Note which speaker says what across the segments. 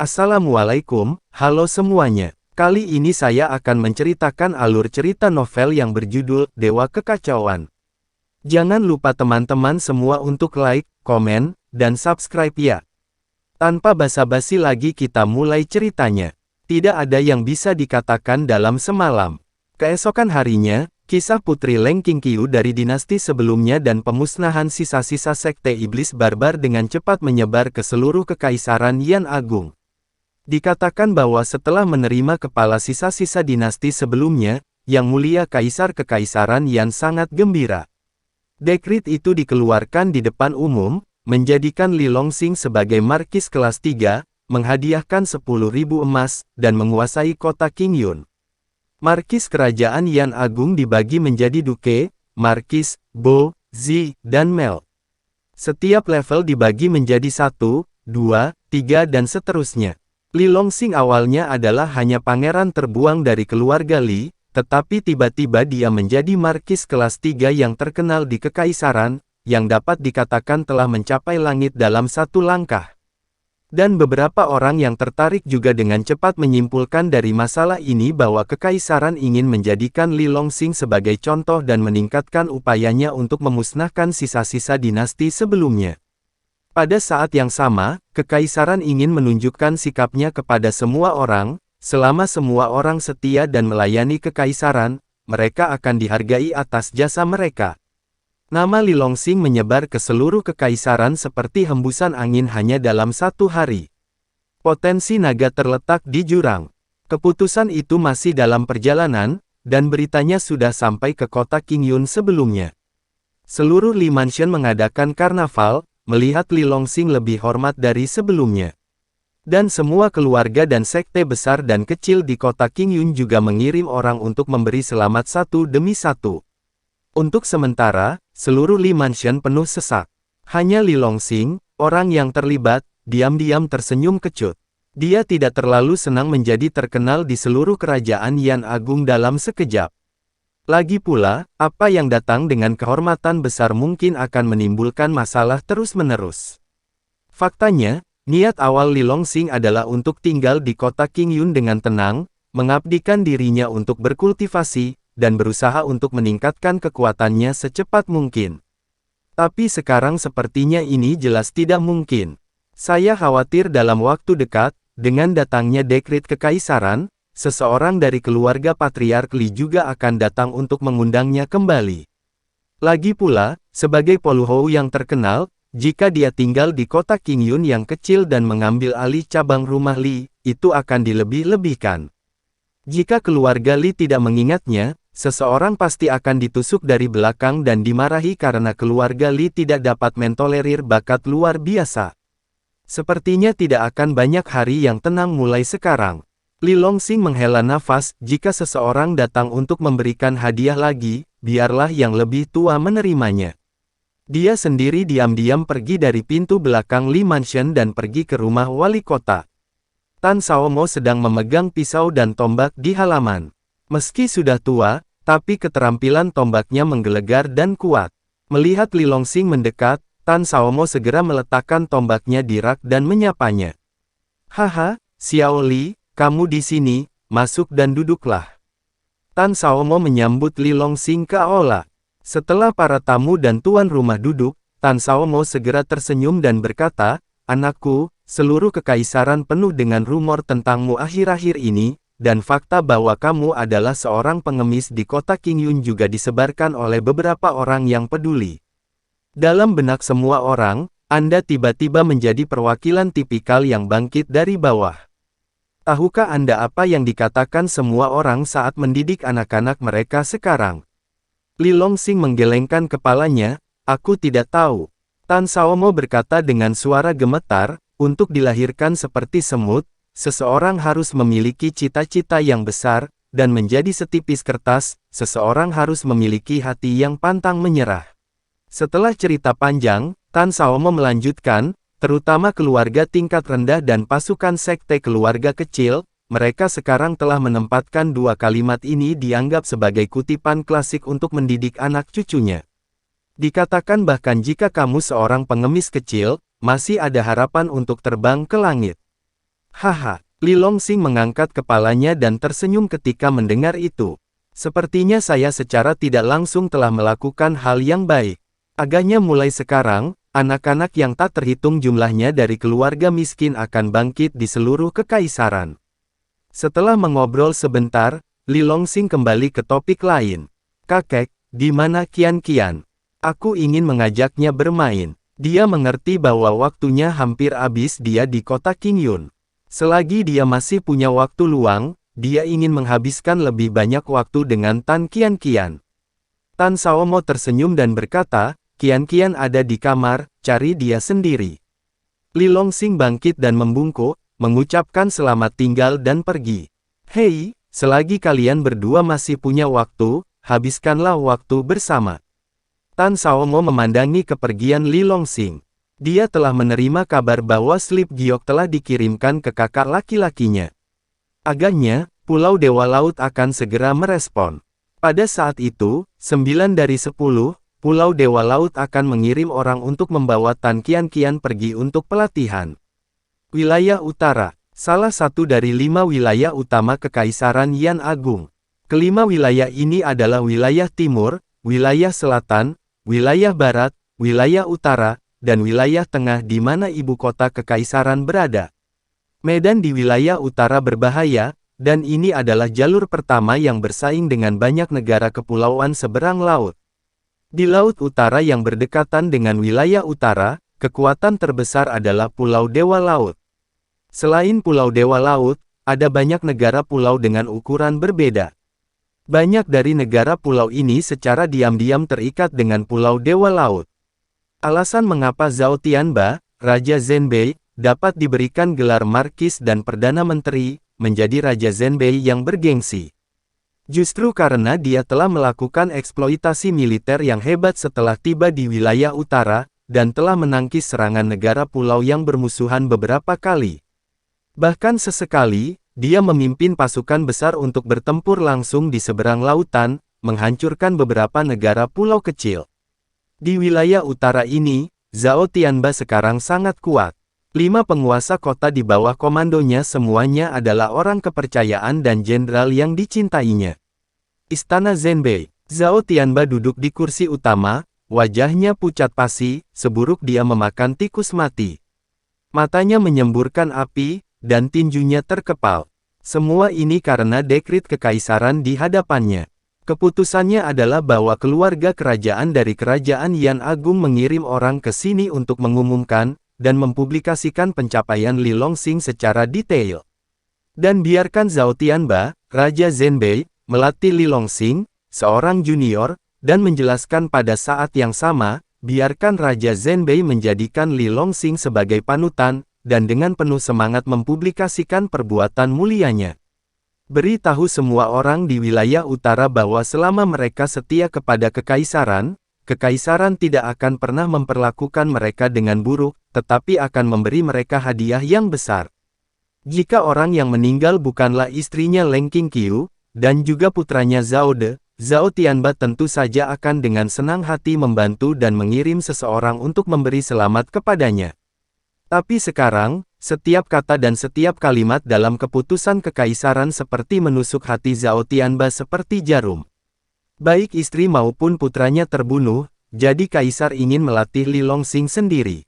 Speaker 1: Assalamualaikum, halo semuanya. Kali ini saya akan menceritakan alur cerita novel yang berjudul Dewa Kekacauan. Jangan lupa teman-teman semua untuk like, komen, dan subscribe ya. Tanpa basa-basi lagi kita mulai ceritanya. Tidak ada yang bisa dikatakan dalam semalam. Keesokan harinya, kisah Putri Leng Qingqiu dari dinasti sebelumnya dan pemusnahan sisa-sisa sekte iblis barbar dengan cepat menyebar ke seluruh kekaisaran Yan Agung. Dikatakan bahwa setelah menerima kepala sisa-sisa dinasti sebelumnya, Yang Mulia Kaisar Kekaisaran Yan sangat gembira. Dekrit itu dikeluarkan di depan umum, menjadikan Li Longsing sebagai markis kelas 3, menghadiahkan 10.000 emas, dan menguasai kota Qingyun. Markis kerajaan Yan Agung dibagi menjadi duke, markis, bo, zi, dan mel. Setiap level dibagi menjadi 1, 2, 3 dan seterusnya. Li Longsing awalnya adalah hanya pangeran terbuang dari keluarga Li, tetapi tiba-tiba dia menjadi markis kelas 3 yang terkenal di kekaisaran, yang dapat dikatakan telah mencapai langit dalam satu langkah. Dan beberapa orang yang tertarik juga dengan cepat menyimpulkan dari masalah ini bahwa kekaisaran ingin menjadikan Li Longsing sebagai contoh dan meningkatkan upayanya untuk memusnahkan sisa-sisa dinasti sebelumnya. Pada saat yang sama, kekaisaran ingin menunjukkan sikapnya kepada semua orang, selama semua orang setia dan melayani kekaisaran, mereka akan dihargai atas jasa mereka. Nama Li Longsing menyebar ke seluruh kekaisaran seperti hembusan angin hanya dalam satu hari. Potensi naga terletak di jurang. Keputusan itu masih dalam perjalanan, dan beritanya sudah sampai ke kota Qingyun sebelumnya. Seluruh Li Mansion mengadakan karnaval, melihat Li Longsing lebih hormat dari sebelumnya. Dan semua keluarga dan sekte besar dan kecil di kota Qingyun juga mengirim orang untuk memberi selamat satu demi satu. Untuk sementara, seluruh Li Mansion penuh sesak. Hanya Li Longsing, orang yang terlibat, diam-diam tersenyum kecut. Dia tidak terlalu senang menjadi terkenal di seluruh kerajaan Yan Agung dalam sekejap. Lagi pula, apa yang datang dengan kehormatan besar mungkin akan menimbulkan masalah terus-menerus. Faktanya, niat awal Li Longsing adalah untuk tinggal di kota Qingyun dengan tenang, mengabdikan dirinya untuk berkultivasi, dan berusaha untuk meningkatkan kekuatannya secepat mungkin. Tapi sekarang sepertinya ini jelas tidak mungkin. Saya khawatir dalam waktu dekat, dengan datangnya dekrit kekaisaran, seseorang dari keluarga Patriark Li juga akan datang untuk mengundangnya kembali. Lagi pula, sebagai Poluhou yang terkenal, jika dia tinggal di kota Qingyun yang kecil dan mengambil alih cabang rumah Li, itu akan dilebih-lebihkan. Jika keluarga Li tidak mengingatnya, seseorang pasti akan ditusuk dari belakang dan dimarahi karena keluarga Li tidak dapat mentolerir bakat luar biasa. Sepertinya tidak akan banyak hari yang tenang mulai sekarang. Li Longsing menghela nafas, jika seseorang datang untuk memberikan hadiah lagi, biarlah yang lebih tua menerimanya. Dia sendiri diam-diam pergi dari pintu belakang Li Mansion dan pergi ke rumah wali kota. Tan Shaomo sedang memegang pisau dan tombak di halaman. Meski sudah tua, tapi keterampilan tombaknya menggelegar dan kuat. Melihat Li Longsing mendekat, Tan Shaomo segera meletakkan tombaknya di rak dan menyapanya. Haha, Xiao Li, kamu di sini, masuk dan duduklah. Tan Shaomo menyambut Li Longsing ke aula. Setelah para tamu dan tuan rumah duduk, Tan Shaomo segera tersenyum dan berkata, "Anakku, seluruh kekaisaran penuh dengan rumor tentangmu akhir-akhir ini, dan fakta bahwa kamu adalah seorang pengemis di kota Qingyun juga disebarkan oleh beberapa orang yang peduli. Dalam benak semua orang, Anda tiba-tiba menjadi perwakilan tipikal yang bangkit dari bawah. Tahukah Anda apa yang dikatakan semua orang saat mendidik anak-anak mereka sekarang?" Li Longsing menggelengkan kepalanya, "Aku tidak tahu." Tan Shaomo berkata dengan suara gemetar, "Untuk dilahirkan seperti semut, seseorang harus memiliki cita-cita yang besar, dan menjadi setipis kertas, seseorang harus memiliki hati yang pantang menyerah." Setelah cerita panjang, Tan Shaomo melanjutkan, terutama keluarga tingkat rendah dan pasukan sekte keluarga kecil, mereka sekarang telah menempatkan dua kalimat ini dianggap sebagai kutipan klasik untuk mendidik anak cucunya. Dikatakan bahkan jika kamu seorang pengemis kecil, masih ada harapan untuk terbang ke langit. Haha, Li Longsing mengangkat kepalanya dan tersenyum ketika mendengar itu. Sepertinya saya secara tidak langsung telah melakukan hal yang baik. Agaknya mulai sekarang, anak-anak yang tak terhitung jumlahnya dari keluarga miskin akan bangkit di seluruh kekaisaran. Setelah mengobrol sebentar, Li Longsing kembali ke topik lain. Kakek, di mana Qian? Aku ingin mengajaknya bermain. Dia mengerti bahwa waktunya hampir habis dia di kota Qingyun. Selagi dia masih punya waktu luang, dia ingin menghabiskan lebih banyak waktu dengan Tan Qian. Tan Xiaomo tersenyum dan berkata, Qian ada di kamar, cari dia sendiri. Li Longsing bangkit dan membungkuk, mengucapkan selamat tinggal dan pergi. Hei, selagi kalian berdua masih punya waktu, habiskanlah waktu bersama. Tan Xiaomo memandangi kepergian Li Longsing. Dia telah menerima kabar bahwa slip giok telah dikirimkan ke kakak laki-lakinya. Agaknya, Pulau Dewa Laut akan segera merespon. Pada saat itu, 9 dari 10, Pulau Dewa Laut akan mengirim orang untuk membawa Tan Qian pergi untuk pelatihan. Wilayah Utara, salah satu dari 5 wilayah utama Kekaisaran Yan Agung. Kelima wilayah ini adalah wilayah Timur, wilayah Selatan, wilayah Barat, wilayah Utara, dan wilayah Tengah di mana ibu kota Kekaisaran berada. Medan di wilayah utara berbahaya, dan ini adalah jalur pertama yang bersaing dengan banyak negara kepulauan seberang laut. Di Laut Utara yang berdekatan dengan wilayah utara, kekuatan terbesar adalah Pulau Dewa Laut. Selain Pulau Dewa Laut, ada banyak negara pulau dengan ukuran berbeda. Banyak dari negara pulau ini secara diam-diam terikat dengan Pulau Dewa Laut. Alasan mengapa Zhao Tianba, Raja Zhenbei, dapat diberikan gelar Markis dan Perdana Menteri, menjadi Raja Zhenbei yang bergengsi. Justru karena dia telah melakukan eksploitasi militer yang hebat setelah tiba di wilayah utara, dan telah menangkis serangan negara pulau yang bermusuhan beberapa kali. Bahkan sesekali, dia memimpin pasukan besar untuk bertempur langsung di seberang lautan, menghancurkan beberapa negara pulau kecil. Di wilayah utara ini, Zhao Tianba sekarang sangat kuat. 5 penguasa kota di bawah komandonya semuanya adalah orang kepercayaan dan jenderal yang dicintainya. Istana Zhenbei, Zhao Tianba duduk di kursi utama, wajahnya pucat pasi, seburuk dia memakan tikus mati. Matanya menyemburkan api, dan tinjunya terkepal. Semua ini karena dekrit kekaisaran di hadapannya. Keputusannya adalah bahwa keluarga kerajaan dari kerajaan Yan Agung mengirim orang ke sini untuk mengumumkan, dan mempublikasikan pencapaian Li Longsing secara detail. Dan biarkan Zhao Tianba, Raja Zhenbei, melatih Li Longsing, seorang junior, dan menjelaskan pada saat yang sama, biarkan Raja Zhenbei menjadikan Li Longsing sebagai panutan, dan dengan penuh semangat mempublikasikan perbuatan mulianya. Beritahu semua orang di wilayah utara bahwa selama mereka setia kepada kekaisaran, kekaisaran tidak akan pernah memperlakukan mereka dengan buruk, tetapi akan memberi mereka hadiah yang besar. Jika orang yang meninggal bukanlah istrinya Leng Qingqiu, dan juga putranya Zhao De, Zhao Tianba tentu saja akan dengan senang hati membantu dan mengirim seseorang untuk memberi selamat kepadanya. Tapi sekarang, setiap kata dan setiap kalimat dalam keputusan kekaisaran seperti menusuk hati Zhao Tianba seperti jarum. Baik istri maupun putranya terbunuh, jadi kaisar ingin melatih Li Longsing sendiri.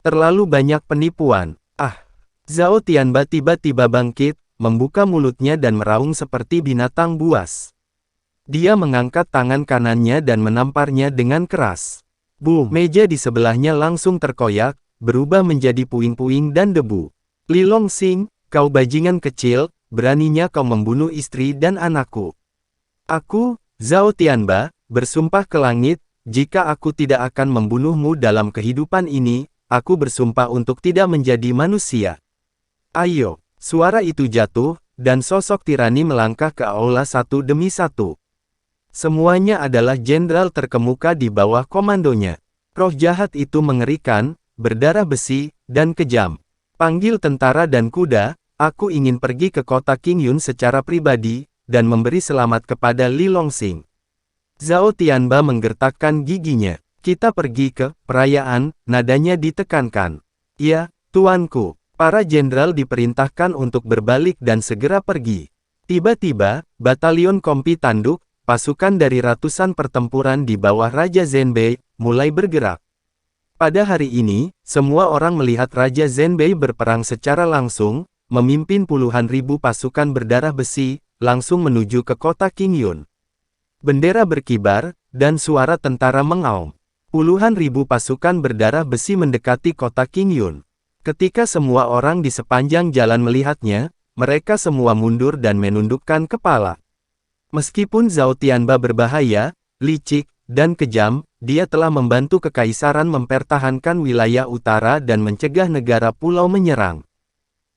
Speaker 1: Terlalu banyak penipuan. Zhao Tianba tiba-tiba bangkit, membuka mulutnya dan meraung seperti binatang buas. Dia mengangkat tangan kanannya dan menamparnya dengan keras. Boom! Meja di sebelahnya langsung terkoyak, berubah menjadi puing-puing dan debu. Li Longsing, kau bajingan kecil, beraninya kau membunuh istri dan anakku. Aku, Zhao Tianba, bersumpah ke langit, jika aku tidak akan membunuhmu dalam kehidupan ini, aku bersumpah untuk tidak menjadi manusia. Ayo, suara itu jatuh, dan sosok tirani melangkah ke aula satu demi satu. Semuanya adalah jenderal terkemuka di bawah komandonya. Roh jahat itu mengerikan, berdarah besi, dan kejam. Panggil tentara dan kuda, aku ingin pergi ke kota Qingyun secara pribadi, dan memberi selamat kepada Li Longsing. Zhao Tianba menggertakkan giginya. Kita pergi ke perayaan, nadanya ditekankan. Ya, tuanku. Para jenderal diperintahkan untuk berbalik dan segera pergi. Tiba-tiba, batalion Kompi Tanduk, pasukan dari ratusan pertempuran di bawah Raja Zenbei, mulai bergerak. Pada hari ini, semua orang melihat Raja Zenbei berperang secara langsung, memimpin puluhan ribu pasukan berdarah besi, langsung menuju ke kota Qingyun. Bendera berkibar, dan suara tentara mengaum. Puluhan ribu pasukan berdarah besi mendekati kota Qingyun. Ketika semua orang di sepanjang jalan melihatnya, mereka semua mundur dan menundukkan kepala. Meskipun Zhao Tianba berbahaya, licik, dan kejam, dia telah membantu kekaisaran mempertahankan wilayah utara dan mencegah negara pulau menyerang.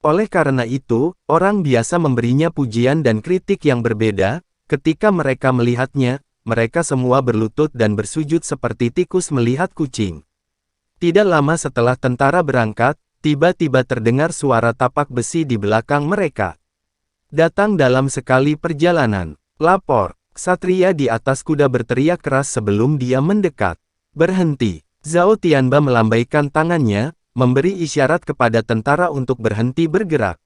Speaker 1: Oleh karena itu, orang biasa memberinya pujian dan kritik yang berbeda. Ketika mereka melihatnya, mereka semua berlutut dan bersujud seperti tikus melihat kucing. Tidak lama setelah tentara berangkat, tiba-tiba terdengar suara tapak besi di belakang mereka. Datang dalam sekali perjalanan. Lapor. Ksatria di atas kuda berteriak keras sebelum dia mendekat. Berhenti. Zhao Tianba melambaikan tangannya, memberi isyarat kepada tentara untuk berhenti bergerak.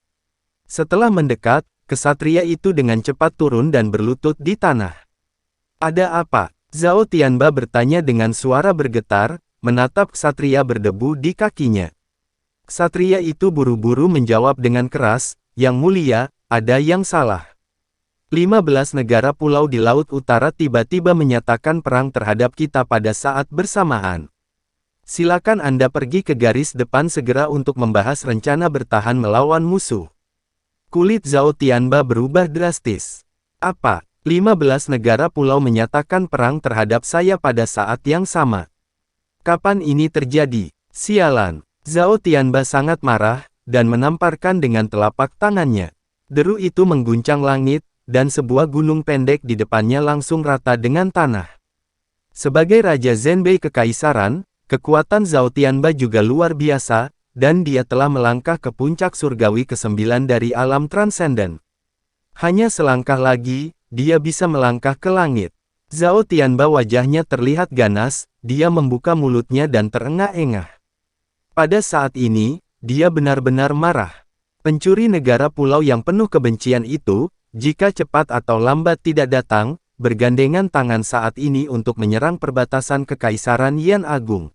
Speaker 1: Setelah mendekat, ksatria itu dengan cepat turun dan berlutut di tanah. Ada apa? Zhao Tianba bertanya dengan suara bergetar, menatap ksatria berdebu di kakinya. Ksatria itu buru-buru menjawab dengan keras, "Yang mulia, ada yang salah. 15 negara pulau di Laut Utara tiba-tiba menyatakan perang terhadap kita pada saat bersamaan. Silakan Anda pergi ke garis depan segera untuk membahas rencana bertahan melawan musuh." Kulit Zhao Tianba berubah drastis. Apa? 15 negara pulau menyatakan perang terhadap saya pada saat yang sama. Kapan ini terjadi? Sialan. Zhao Tianba sangat marah, dan menamparkan dengan telapak tangannya. Deru itu mengguncang langit, dan sebuah gunung pendek di depannya langsung rata dengan tanah. Sebagai Raja Zenbei Kekaisaran, kekuatan Zhao Tianba juga luar biasa, dan dia telah melangkah ke puncak surgawi ke-9 dari alam transenden. Hanya selangkah lagi, dia bisa melangkah ke langit. Zhao Tianba wajahnya terlihat ganas, dia membuka mulutnya dan terengah-engah. Pada saat ini, dia benar-benar marah. Pencuri negara pulau yang penuh kebencian itu, jika cepat atau lambat tidak datang, bergandengan tangan saat ini untuk menyerang perbatasan Kekaisaran Yan Agung.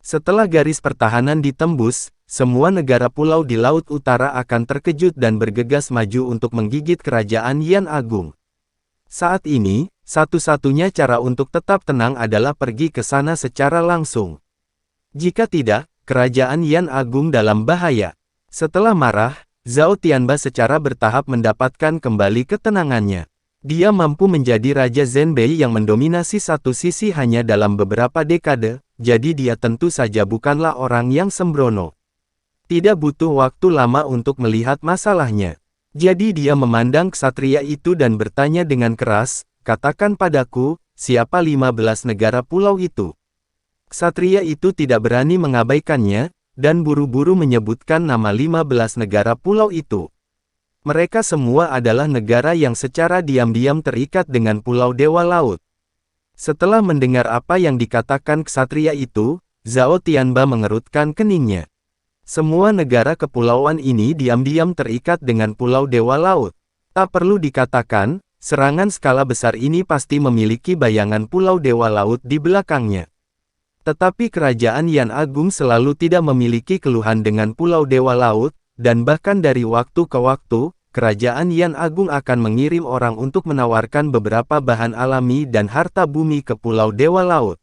Speaker 1: Setelah garis pertahanan ditembus, semua negara pulau di Laut Utara akan terkejut dan bergegas maju untuk menggigit kerajaan Yan Agung. Saat ini, satu-satunya cara untuk tetap tenang adalah pergi ke sana secara langsung. Jika tidak, kerajaan Yan Agung dalam bahaya. Setelah marah, Zhao Tianba secara bertahap mendapatkan kembali ketenangannya. Dia mampu menjadi Raja Zenbei yang mendominasi satu sisi hanya dalam beberapa dekade, jadi dia tentu saja bukanlah orang yang sembrono. Tidak butuh waktu lama untuk melihat masalahnya. Jadi dia memandang ksatria itu dan bertanya dengan keras, "Katakan padaku, siapa 15 negara pulau itu?" Ksatria itu tidak berani mengabaikannya, dan buru-buru menyebutkan nama 15 negara pulau itu. Mereka semua adalah negara yang secara diam-diam terikat dengan Pulau Dewa Laut. Setelah mendengar apa yang dikatakan ksatria itu, Zhao Tianba mengerutkan keningnya. Semua negara kepulauan ini diam-diam terikat dengan Pulau Dewa Laut. Tak perlu dikatakan, serangan skala besar ini pasti memiliki bayangan Pulau Dewa Laut di belakangnya. Tetapi kerajaan Yan Agung selalu tidak memiliki keluhan dengan Pulau Dewa Laut, dan bahkan dari waktu ke waktu, kerajaan Yan Agung akan mengirim orang untuk menawarkan beberapa bahan alami dan harta bumi ke Pulau Dewa Laut.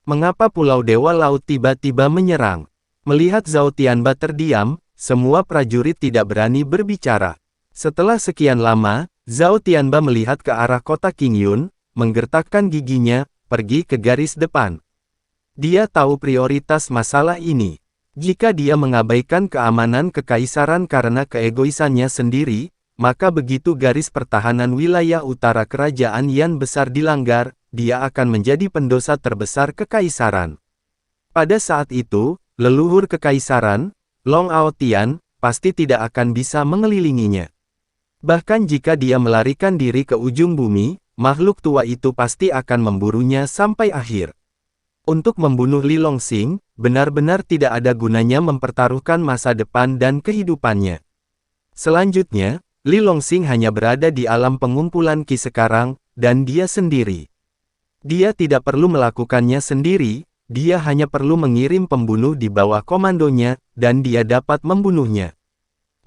Speaker 1: Mengapa Pulau Dewa Laut tiba-tiba menyerang? Melihat Zhao Tianba terdiam, semua prajurit tidak berani berbicara. Setelah sekian lama, Zhao Tianba melihat ke arah kota Qingyun, menggertakkan giginya, pergi ke garis depan. Dia tahu prioritas masalah ini. Jika dia mengabaikan keamanan kekaisaran karena keegoisannya sendiri, maka begitu garis pertahanan wilayah utara kerajaan Yan besar dilanggar, dia akan menjadi pendosa terbesar kekaisaran. Pada saat itu, leluhur kekaisaran, Long Aotian, pasti tidak akan bisa mengelilinginya. Bahkan jika dia melarikan diri ke ujung bumi, makhluk tua itu pasti akan memburunya sampai akhir. Untuk membunuh Li Longxing, benar-benar tidak ada gunanya mempertaruhkan masa depan dan kehidupannya. Selanjutnya, Li Longxing hanya berada di alam pengumpulan Qi sekarang, dan dia sendiri. Dia tidak perlu melakukannya sendiri, dia hanya perlu mengirim pembunuh di bawah komandonya, dan dia dapat membunuhnya.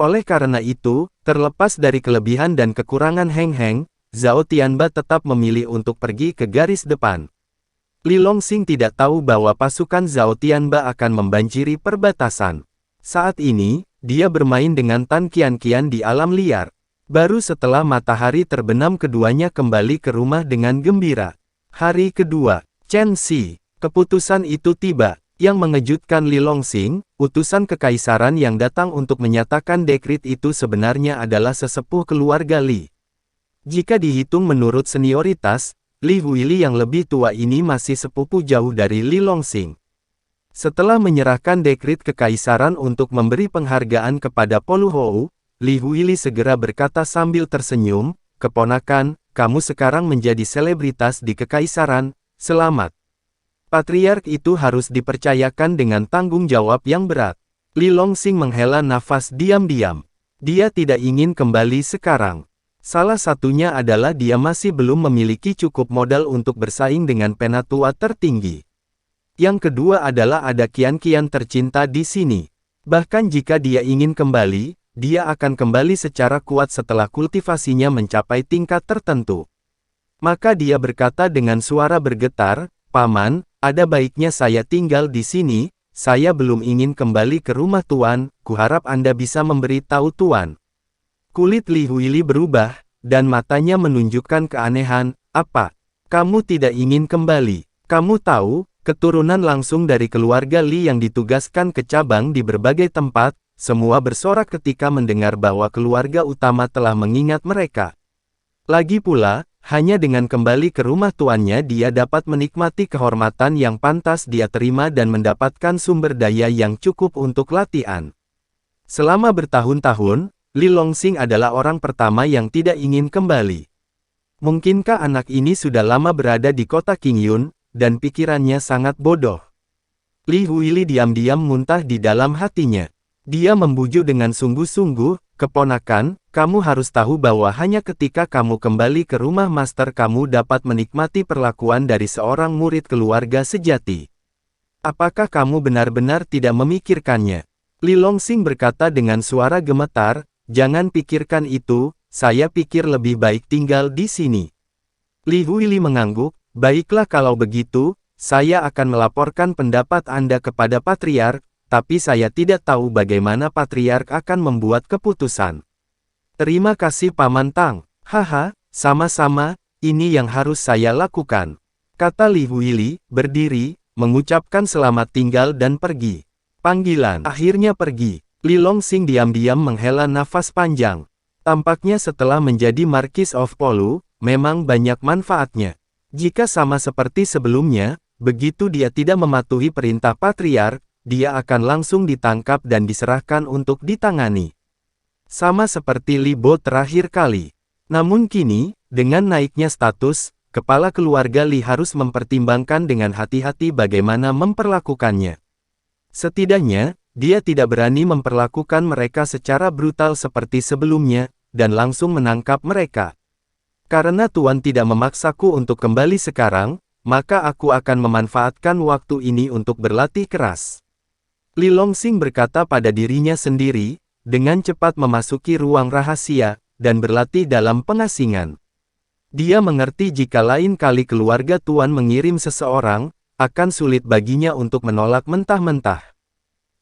Speaker 1: Oleh karena itu, terlepas dari kelebihan dan kekurangan Heng Heng, Zhao Tianba tetap memilih untuk pergi ke garis depan. Li Longxing tidak tahu bahwa pasukan Zhao Tianba akan membanjiri perbatasan. Saat ini, dia bermain dengan Tan Qianqian di alam liar. Baru setelah matahari terbenam keduanya kembali ke rumah dengan gembira. Hari kedua, Chen Xi, keputusan itu tiba. Yang mengejutkan Li Longxing, utusan kekaisaran yang datang untuk menyatakan dekrit itu sebenarnya adalah sesepuh keluarga Li. Jika dihitung menurut senioritas, Li Huili yang lebih tua ini masih sepupu jauh dari Li Longxing. Setelah menyerahkan dekrit kekaisaran untuk memberi penghargaan kepada Polu Hou, Li Huili segera berkata sambil tersenyum, "Keponakan, kamu sekarang menjadi selebritas di kekaisaran, selamat." Patriark itu harus dipercayakan dengan tanggung jawab yang berat. Li Longxing menghela nafas diam-diam. Dia tidak ingin kembali sekarang. Salah satunya adalah dia masih belum memiliki cukup modal untuk bersaing dengan penatua tertinggi. Yang kedua adalah ada Qianqian tercinta di sini. Bahkan jika dia ingin kembali, dia akan kembali secara kuat setelah kultivasinya mencapai tingkat tertentu. Maka dia berkata dengan suara bergetar, "Paman, ada baiknya saya tinggal di sini, saya belum ingin kembali ke rumah Tuan, kuharap Anda bisa memberi tahu Tuan." Kulit Li Huili berubah, dan matanya menunjukkan keanehan. "Apa? Kamu tidak ingin kembali? Kamu tahu, keturunan langsung dari keluarga Li yang ditugaskan ke cabang di berbagai tempat, semua bersorak ketika mendengar bahwa keluarga utama telah mengingat mereka. Lagi pula, hanya dengan kembali ke rumah tuannya dia dapat menikmati kehormatan yang pantas dia terima dan mendapatkan sumber daya yang cukup untuk latihan." Selama bertahun-tahun, Li Longxing adalah orang pertama yang tidak ingin kembali. Mungkinkah anak ini sudah lama berada di kota Qingyun, dan pikirannya sangat bodoh? Li Huili diam-diam muntah di dalam hatinya. Dia membujuk dengan sungguh-sungguh, "Keponakan, kamu harus tahu bahwa hanya ketika kamu kembali ke rumah master kamu dapat menikmati perlakuan dari seorang murid keluarga sejati. Apakah kamu benar-benar tidak memikirkannya?" Li Longxing berkata dengan suara gemetar, "Jangan pikirkan itu, saya pikir lebih baik tinggal di sini." Li Huili mengangguk, "Baiklah kalau begitu, saya akan melaporkan pendapat Anda kepada Patriark, tapi saya tidak tahu bagaimana Patriark akan membuat keputusan." "Terima kasih Paman Tang." "Haha, sama-sama, ini yang harus saya lakukan," kata Li Huili, berdiri, mengucapkan selamat tinggal dan pergi. Panggilan akhirnya pergi. Li Longxing diam-diam menghela nafas panjang. Tampaknya setelah menjadi Marquis of Polu, memang banyak manfaatnya. Jika sama seperti sebelumnya, begitu dia tidak mematuhi perintah Patriark, dia akan langsung ditangkap dan diserahkan untuk ditangani. Sama seperti Li Bo terakhir kali. Namun kini, dengan naiknya status, kepala keluarga Li harus mempertimbangkan dengan hati-hati bagaimana memperlakukannya. Setidaknya, dia tidak berani memperlakukan mereka secara brutal seperti sebelumnya, dan langsung menangkap mereka. "Karena Tuan tidak memaksaku untuk kembali sekarang, maka aku akan memanfaatkan waktu ini untuk berlatih keras." Li Longxing berkata pada dirinya sendiri, dengan cepat memasuki ruang rahasia, dan berlatih dalam pengasingan. Dia mengerti jika lain kali keluarga Tuan mengirim seseorang, akan sulit baginya untuk menolak mentah-mentah.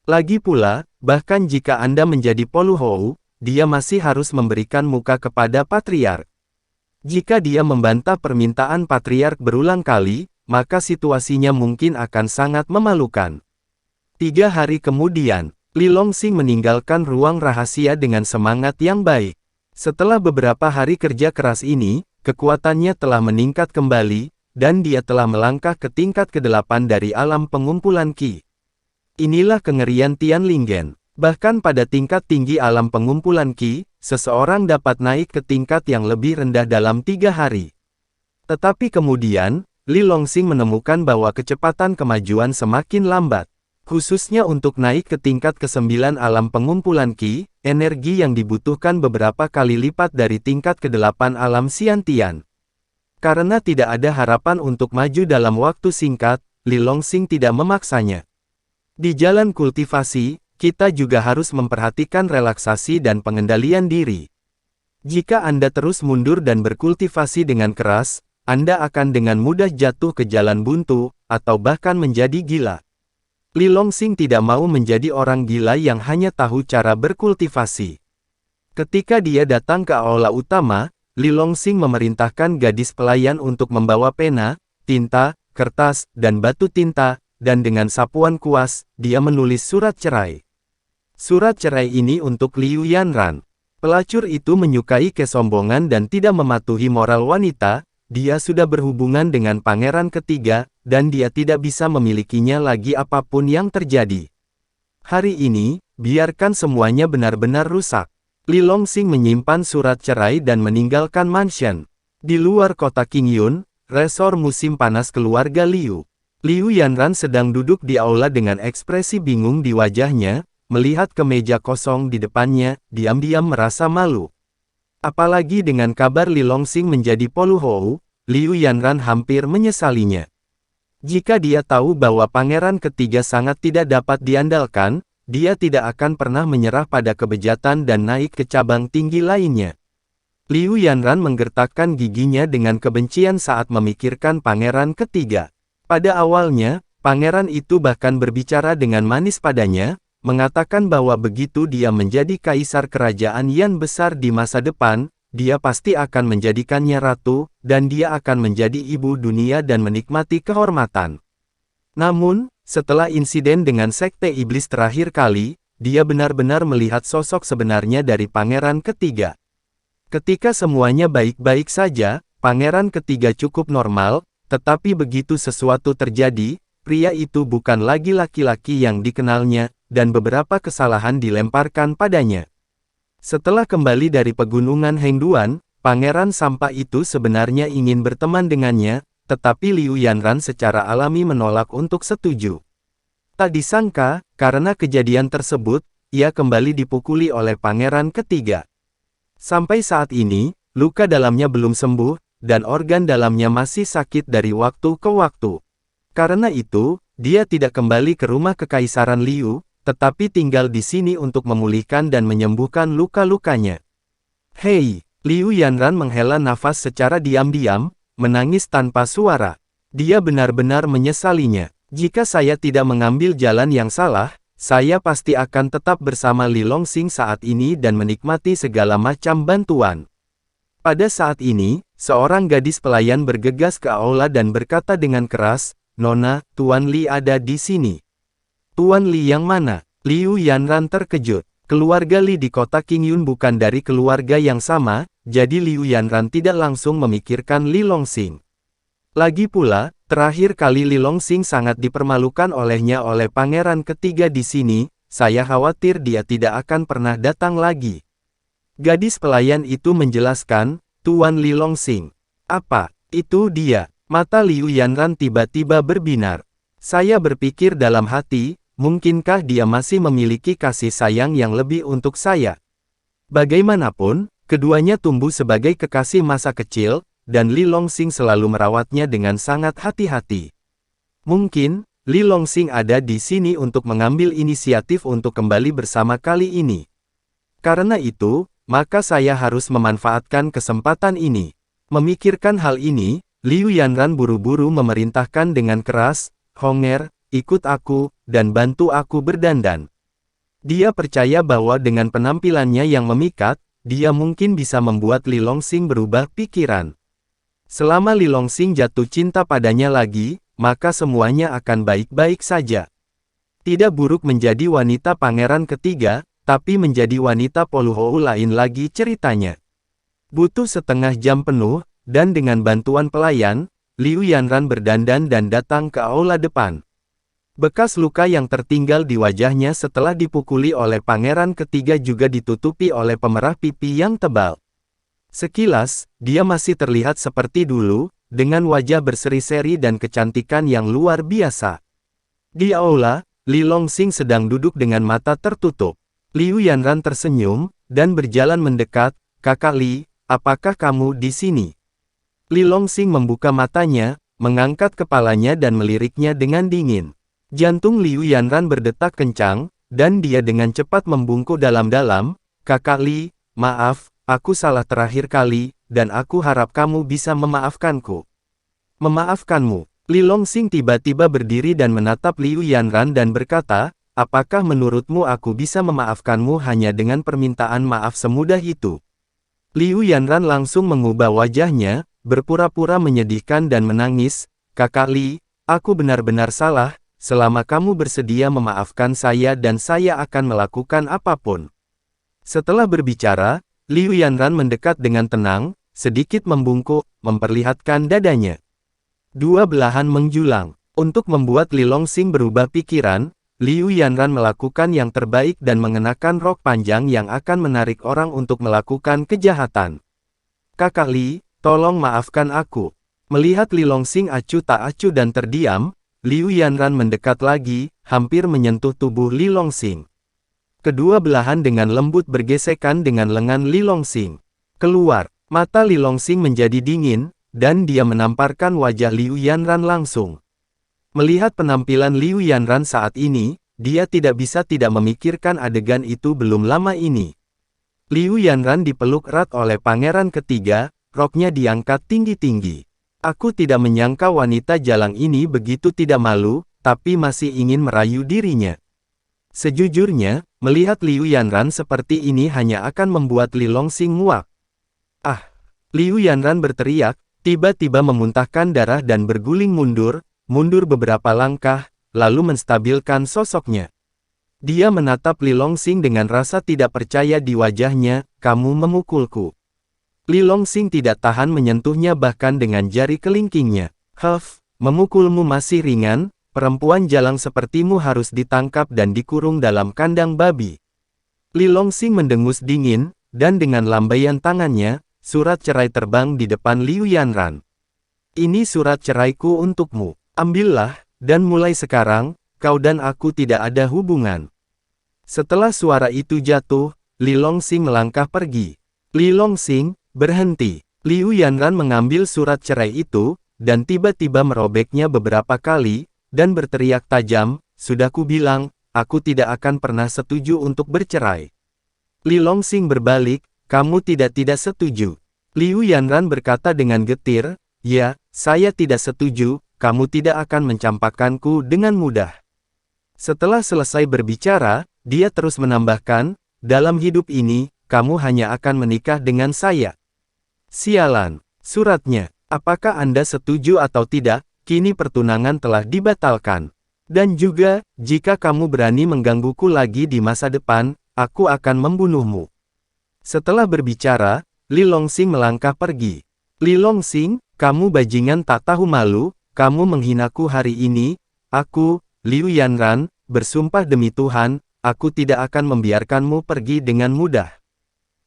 Speaker 1: Lagi pula, bahkan jika Anda menjadi Polu Hou, dia masih harus memberikan muka kepada Patriark. Jika dia membantah permintaan Patriark berulang kali, maka situasinya mungkin akan sangat memalukan. 3 hari kemudian, Li Longxing meninggalkan ruang rahasia dengan semangat yang baik. Setelah beberapa hari kerja keras ini, kekuatannya telah meningkat kembali, dan dia telah melangkah ke tingkat ke-8 dari alam pengumpulan Qi. Inilah kengerian Tianlingen. Bahkan pada tingkat tinggi alam pengumpulan Qi, seseorang dapat naik ke tingkat yang lebih rendah dalam 3 hari. Tetapi kemudian, Li Longxing menemukan bahwa kecepatan kemajuan semakin lambat. Khususnya untuk naik ke tingkat ke-9 alam pengumpulan Qi, energi yang dibutuhkan beberapa kali lipat dari tingkat ke-8 alam Xiantian. Karena tidak ada harapan untuk maju dalam waktu singkat, Li Longxing tidak memaksanya. Di jalan kultivasi, kita juga harus memperhatikan relaksasi dan pengendalian diri. Jika Anda terus mundur dan berkultivasi dengan keras, Anda akan dengan mudah jatuh ke jalan buntu, atau bahkan menjadi gila. Li Longxing tidak mau menjadi orang gila yang hanya tahu cara berkultivasi. Ketika dia datang ke aula utama, Li Longxing memerintahkan gadis pelayan untuk membawa pena, tinta, kertas, dan batu tinta, dan dengan sapuan kuas, dia menulis surat cerai. Surat cerai ini untuk Liu Yanran. Pelacur itu menyukai kesombongan dan tidak mematuhi moral wanita. Dia sudah berhubungan dengan pangeran ketiga, dan dia tidak bisa memilikinya lagi apapun yang terjadi. Hari ini, biarkan semuanya benar-benar rusak. Li Longxing menyimpan surat cerai dan meninggalkan mansion. Di luar kota Qingyun, resor musim panas keluarga Liu. Liu Yanran sedang duduk di aula dengan ekspresi bingung di wajahnya, melihat ke meja kosong di depannya, diam-diam merasa malu. Apalagi dengan kabar Li Longxing menjadi Poluhou, Liu Yanran hampir menyesalinya. Jika dia tahu bahwa pangeran ketiga sangat tidak dapat diandalkan, dia tidak akan pernah menyerah pada kebejatan dan naik ke cabang tinggi lainnya. Liu Yanran menggertakkan giginya dengan kebencian saat memikirkan pangeran ketiga. Pada awalnya, pangeran itu bahkan berbicara dengan manis padanya, mengatakan bahwa begitu dia menjadi kaisar kerajaan Yan besar di masa depan, dia pasti akan menjadikannya ratu, dan dia akan menjadi ibu dunia dan menikmati kehormatan. Namun, setelah insiden dengan Sekte Iblis terakhir kali, dia benar-benar melihat sosok sebenarnya dari pangeran ketiga. Ketika semuanya baik-baik saja, pangeran ketiga cukup normal, tetapi begitu sesuatu terjadi, pria itu bukan lagi laki-laki yang dikenalnya, dan beberapa kesalahan dilemparkan padanya. Setelah kembali dari pegunungan Hengduan, pangeran sampah itu sebenarnya ingin berteman dengannya, tetapi Liu Yanran secara alami menolak untuk setuju. Tak disangka, karena kejadian tersebut, ia kembali dipukuli oleh pangeran ketiga. Sampai saat ini, luka dalamnya belum sembuh, dan organ dalamnya masih sakit dari waktu ke waktu. Karena itu, dia tidak kembali ke rumah kekaisaran Liu, tetapi tinggal di sini untuk memulihkan dan menyembuhkan luka-lukanya. Hei, Liu Yanran menghela nafas secara diam-diam, menangis tanpa suara. Dia benar-benar menyesalinya. Jika saya tidak mengambil jalan yang salah, saya pasti akan tetap bersama Li Longxing saat ini dan menikmati segala macam bantuan. Pada saat ini, seorang gadis pelayan bergegas ke aula dan berkata dengan keras, "Nona, Tuan Li ada di sini." "Tuan Li yang mana?" Liu Yanran terkejut. Keluarga Li di kota Qingyun bukan dari keluarga yang sama, jadi Liu Yanran tidak langsung memikirkan Li Longxing. Lagi pula, terakhir kali Li Longxing sangat dipermalukan olehnya oleh pangeran ketiga di sini, saya khawatir dia tidak akan pernah datang lagi. Gadis pelayan itu menjelaskan, "Tuan Li Longxing." "Apa, itu dia?" Mata Liu Yanran tiba-tiba berbinar. Saya berpikir dalam hati, mungkinkah dia masih memiliki kasih sayang yang lebih untuk saya? Bagaimanapun, keduanya tumbuh sebagai kekasih masa kecil, dan Li Longxing selalu merawatnya dengan sangat hati-hati. Mungkin, Li Longxing ada di sini untuk mengambil inisiatif untuk kembali bersama kali ini. Karena itu, maka saya harus memanfaatkan kesempatan ini. Memikirkan hal ini, Liu Yanran buru-buru memerintahkan dengan keras, "Honger, ikut aku, dan bantu aku berdandan." Dia percaya bahwa dengan penampilannya yang memikat, dia mungkin bisa membuat Li Longxing berubah pikiran. Selama Li Longxing jatuh cinta padanya lagi, maka semuanya akan baik-baik saja. Tidak buruk menjadi wanita pangeran ketiga, tapi menjadi wanita Poluhou lain lagi ceritanya. Butuh setengah jam penuh, dan dengan bantuan pelayan, Liu Yanran berdandan dan datang ke aula depan. Bekas luka yang tertinggal di wajahnya setelah dipukuli oleh pangeran ketiga juga ditutupi oleh pemerah pipi yang tebal. Sekilas, dia masih terlihat seperti dulu, dengan wajah berseri-seri dan kecantikan yang luar biasa. Di aula, Li Longxing sedang duduk dengan mata tertutup. Liu Yanran tersenyum, dan berjalan mendekat. Kakak Li, apakah kamu di sini? Li Longxing membuka matanya, mengangkat kepalanya dan meliriknya dengan dingin. Jantung Liu Yanran berdetak kencang, dan dia dengan cepat membungkuk dalam-dalam. Kakak Li, maaf, aku salah terakhir kali, dan aku harap kamu bisa memaafkanku. Memaafkanmu? Li Longxing tiba-tiba berdiri dan menatap Liu Yanran dan berkata, apakah menurutmu aku bisa memaafkanmu hanya dengan permintaan maaf semudah itu? Liu Yanran langsung mengubah wajahnya, berpura-pura menyedihkan dan menangis. Kakak Li, aku benar-benar salah, selama kamu bersedia memaafkan saya dan saya akan melakukan apapun. Setelah berbicara, Liu Yanran mendekat dengan tenang, sedikit membungkuk, memperlihatkan dadanya. Dua belahan menjulang. Untuk membuat Li Longxing berubah pikiran, Liu Yanran melakukan yang terbaik dan mengenakan rok panjang yang akan menarik orang untuk melakukan kejahatan. Kakak Li, tolong maafkan aku. Melihat Li Longxing acuh tak acuh dan terdiam, Liu Yanran mendekat lagi, hampir menyentuh tubuh Li Longxing. Kedua belahan dengan lembut bergesekan dengan lengan Li Longxing. Keluar, mata Li Longxing menjadi dingin, dan dia menamparkan wajah Liu Yanran langsung. Melihat penampilan Liu Yanran saat ini, dia tidak bisa tidak memikirkan adegan itu belum lama ini. Liu Yanran dipeluk erat oleh pangeran ketiga, roknya diangkat tinggi-tinggi. Aku tidak menyangka wanita jalang ini begitu tidak malu, tapi masih ingin merayu dirinya. Sejujurnya, melihat Liu Yanran seperti ini hanya akan membuat Li Longxing muak. Ah! Liu Yanran berteriak, tiba-tiba memuntahkan darah dan berguling mundur beberapa langkah, lalu menstabilkan sosoknya. Dia menatap Li Longxing dengan rasa tidak percaya di wajahnya, kamu memukulku. Li Longxing tidak tahan menyentuhnya bahkan dengan jari kelingkingnya. Huff, memukulmu masih ringan, perempuan jalang sepertimu harus ditangkap dan dikurung dalam kandang babi. Li Longxing mendengus dingin, dan dengan lambaian tangannya, surat cerai terbang di depan Liu Yanran. Ini surat ceraiku untukmu. Ambillah, dan mulai sekarang, kau dan aku tidak ada hubungan. Setelah suara itu jatuh, Li Longxing melangkah pergi. Li Longxing, berhenti. Liu Yanran mengambil surat cerai itu, dan tiba-tiba merobeknya beberapa kali, dan berteriak tajam, sudah kubilang, aku tidak akan pernah setuju untuk bercerai. Li Longxing berbalik, kamu tidak setuju. Liu Yanran berkata dengan getir, ya, saya tidak setuju, kamu tidak akan mencampakkanku dengan mudah. Setelah selesai berbicara, dia terus menambahkan, dalam hidup ini, kamu hanya akan menikah dengan saya. Sialan, suratnya, apakah Anda setuju atau tidak, kini pertunangan telah dibatalkan. Dan juga, jika kamu berani menggangguku lagi di masa depan, aku akan membunuhmu. Setelah berbicara, Li Longxing melangkah pergi. Li Longxing, kamu bajingan tak tahu malu, kamu menghinaku hari ini, aku, Liu Yanran, bersumpah demi Tuhan, aku tidak akan membiarkanmu pergi dengan mudah.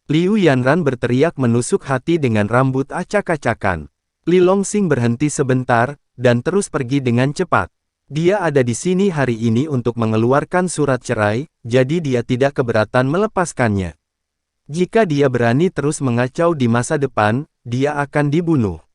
Speaker 1: Liu Yanran berteriak menusuk hati dengan rambut acak-acakan. Li Longxing berhenti sebentar, dan terus pergi dengan cepat. Dia ada di sini hari ini untuk mengeluarkan surat cerai, jadi dia tidak keberatan melepaskannya. Jika dia berani terus mengacau di masa depan, dia akan dibunuh.